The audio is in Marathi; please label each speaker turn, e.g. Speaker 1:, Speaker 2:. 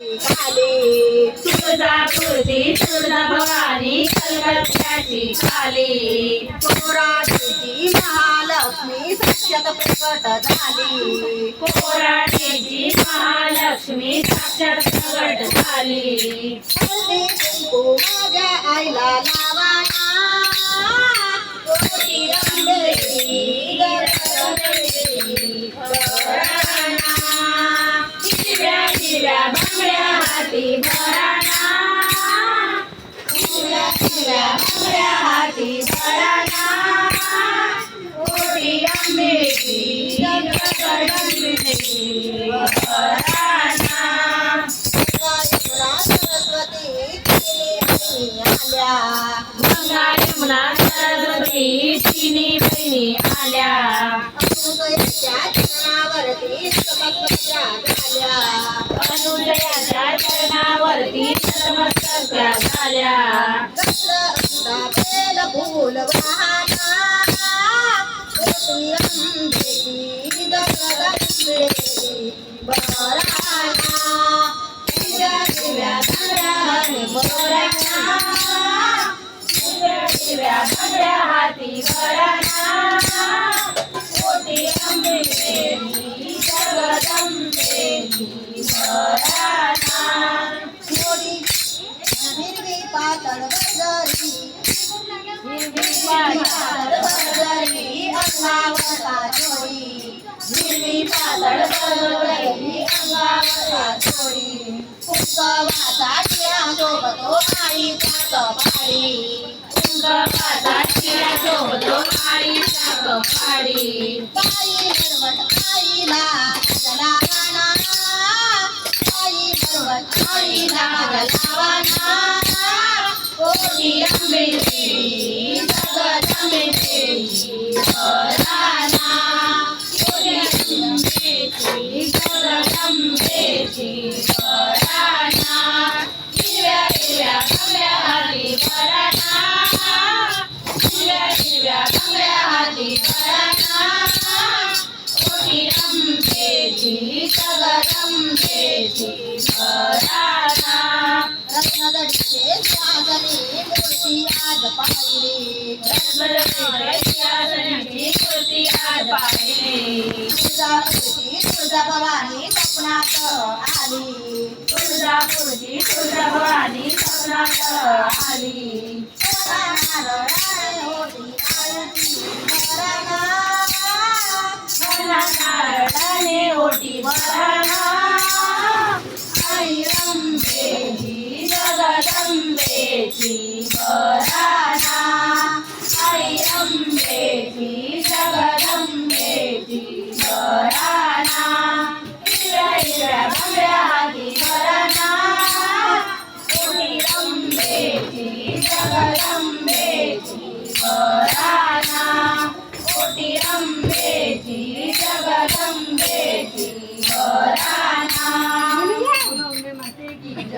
Speaker 1: काली
Speaker 2: तुळजापूरची तुळजा भवानी कलकत्त्याची काली
Speaker 1: पोराची महालक्ष्मी साक्षात प्रकट झाली
Speaker 2: कोराडीची महालक्ष्मी साक्षात प्रगट झाली
Speaker 1: हळदी कुंकू माझ्या आईला लावाना कोटी अंबेची गरजलेली कराना
Speaker 2: हिरव्या हिरव्या बांगड्या हाती भराना
Speaker 1: हिरव्या हिरव्या
Speaker 2: बांगड्या हाती भराना कोटी आंबेची गडगडलेली भराना
Speaker 1: सरस्वती तिन्ही आल्या
Speaker 2: गंगा यमुना सरस्वती तिन्ही बहिणी आल्या
Speaker 1: अनुसयाच्या चरणावरती नतमस्तक्या झाल्या
Speaker 2: अनुजयाच्या चरणावरती नतमस्तक्या झाल्या
Speaker 1: बेल फूल वाहना कोटी अंबेची गगगंबेची बराना हिरव्या हिरव्या बांगड्या
Speaker 2: बोराना हिरव्या हिरव्या बांगड्या हाती भराना कोटी आंबेची जगदंबेची भराना
Speaker 1: मोडी हिरवी पातळ बजरी
Speaker 2: हिरवी
Speaker 1: पातळ बजरी अंगावरचा जोडी
Speaker 2: हिरवी पातळ बजरी
Speaker 1: अंगावरचा जोडी कुंकवाचा टिळा शोभतो आईचा कपाळी
Speaker 2: कुंकवाचा टिळा शोभतो आईच्या कपाळी
Speaker 1: बाई भरवट आईला लावाना बाई भरवट आईला लावाना
Speaker 2: कोटी आंबेची जगदंबेची भराना कोटी आंबेची जगदंबेची भराना हिरव्या हिरव्या बांगड्या हाती भराना हिरव्या हिरव्या बांगड्या हाती भराना कोटी आंबेची जगदंबेची भराना
Speaker 1: रत्नदडीचे साजनी मूर्ती आज पाहिली
Speaker 2: रत्नदडीची मूर्ती आज पाहिली
Speaker 1: तुळजा भवानी स्वप्नात आली
Speaker 2: तुळजापूरची तुळजा भवानी स्वप्नात आली नारळाने ओटी भराना आई अंबेची जगदंबेची